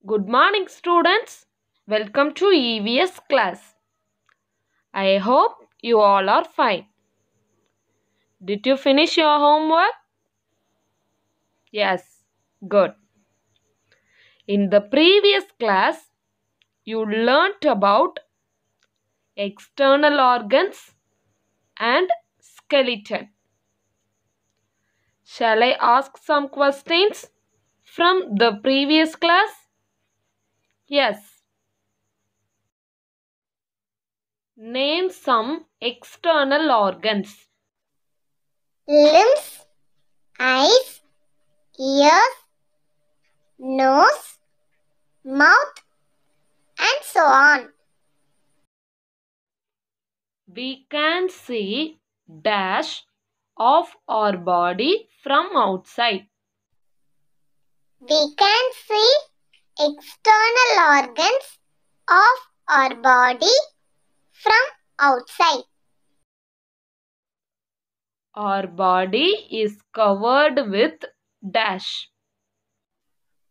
Good morning, students. Welcome to EVS class. I hope you all are fine. Did you finish your homework? Yes, good. In the previous class, you learnt about external organs and skeleton. Shall I ask some questions from the previous class? Yes. Name some external organs. Limbs, eyes, ears, nose, mouth, and so on. We can see dash of our body from outside. We can see external organs of our body from outside. Our body is covered with dash.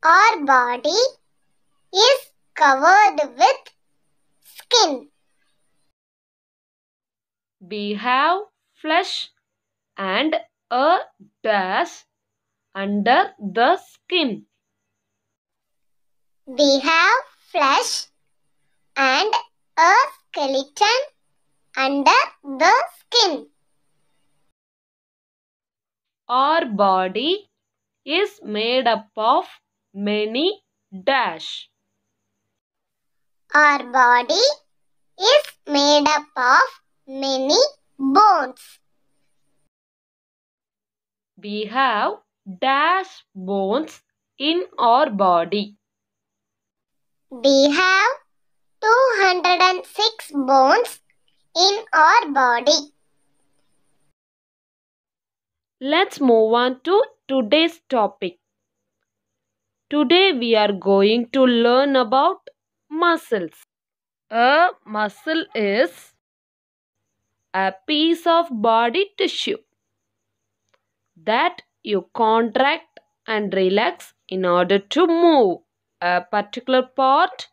Our body is covered with skin. We have flesh and a dash under the skin. We have flesh and a skeleton under the skin. Our body is made up of many dash. Our body is made up of many bones. We have dash bones in our body. We have 206 bones in our body. Let's move on to today's topic. Today we are going to learn about muscles. A muscle is a piece of body tissue that you contract and relax in order to move a particular part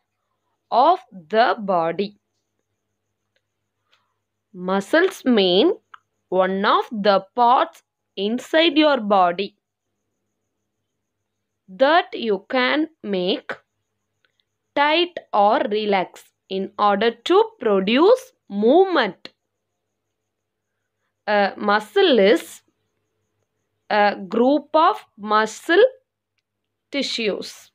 of the body. Muscles mean one of the parts inside your body that you can make tight or relax in order to produce movement. A muscle is a group of muscle tissues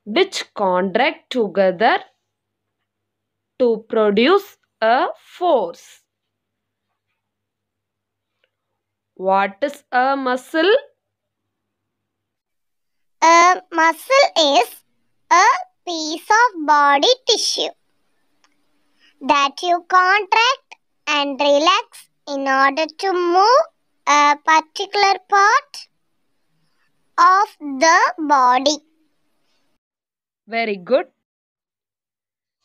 which contract together to produce a force. What is a muscle? A muscle is a piece of body tissue that you contract and relax in order to move a particular part of the body. Very good.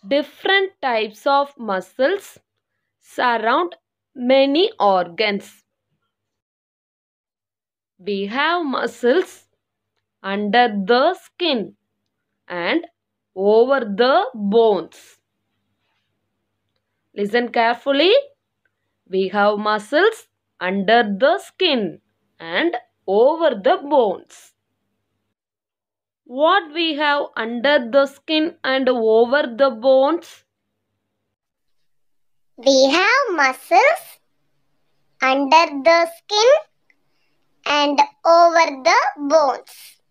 Different types of muscles surround many organs. We have muscles under the skin and over the bones. Listen carefully. We have muscles under the skin and over the bones. What we have under the skin and over the bones? We have muscles under the skin and over the bones.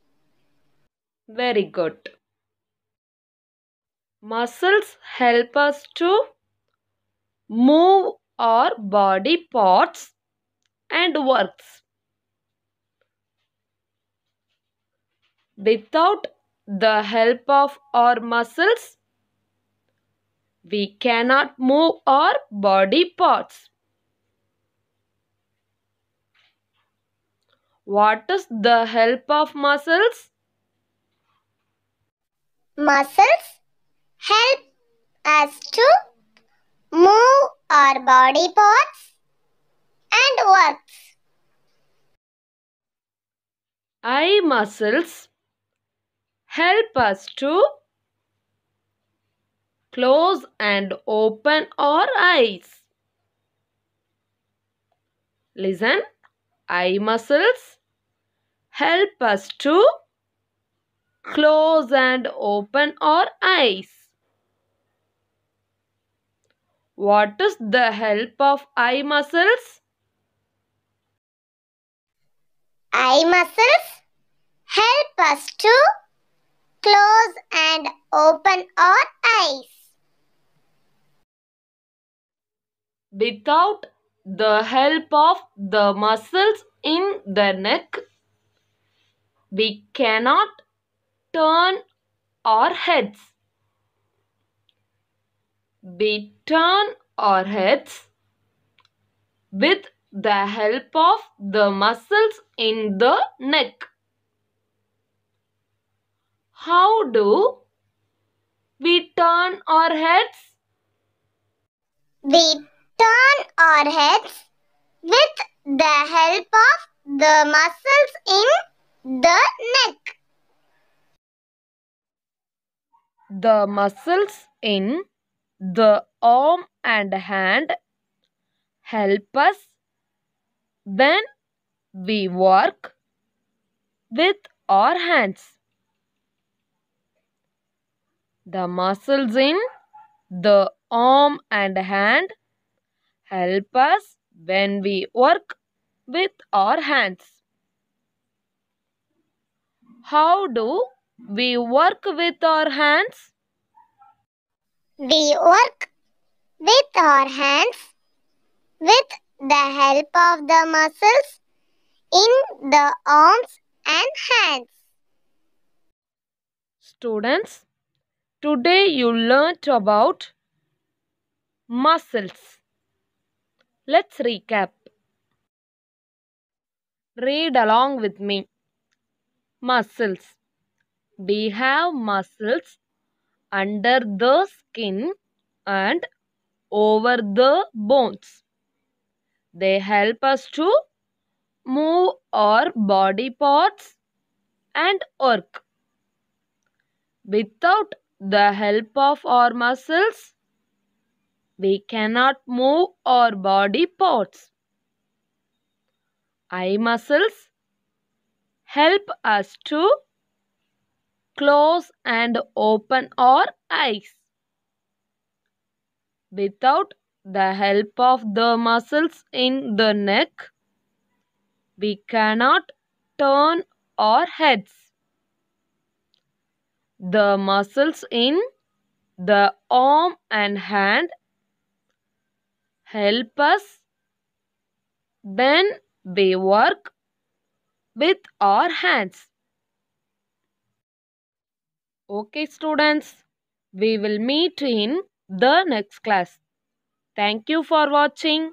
Very good. Muscles help us to move our body parts and works. Without the help of our muscles, we cannot move our body parts. What is the help of muscles? Muscles help us to move our body parts and works. Eye muscles help us to close and open our eyes. Listen, eye muscles help us to close and open our eyes. What is the help of eye muscles? Eye muscles help us to close and open our eyes. Without the help of the muscles in the neck, we cannot turn our heads. We turn our heads with the help of the muscles in the neck. How do we turn our heads? We turn our heads with the help of the muscles in the neck. The muscles in the arm and hand help us when we work with our hands. The muscles in the arm and hand help us when we work with our hands. How do we work with our hands? We work with our hands with the help of the muscles in the arms and hands. Students, today you learnt about muscles. Let's recap. Read along with me. Muscles. We have muscles under the skin and over the bones. They help us to move our body parts and work. Without the help of our muscles, we cannot move our body parts. Eye muscles help us to close and open our eyes. Without the help of the muscles in the neck, we cannot turn our heads. The muscles in the arm and hand help us when we work with our hands. Okay, students, we will meet in the next class. Thank you for watching.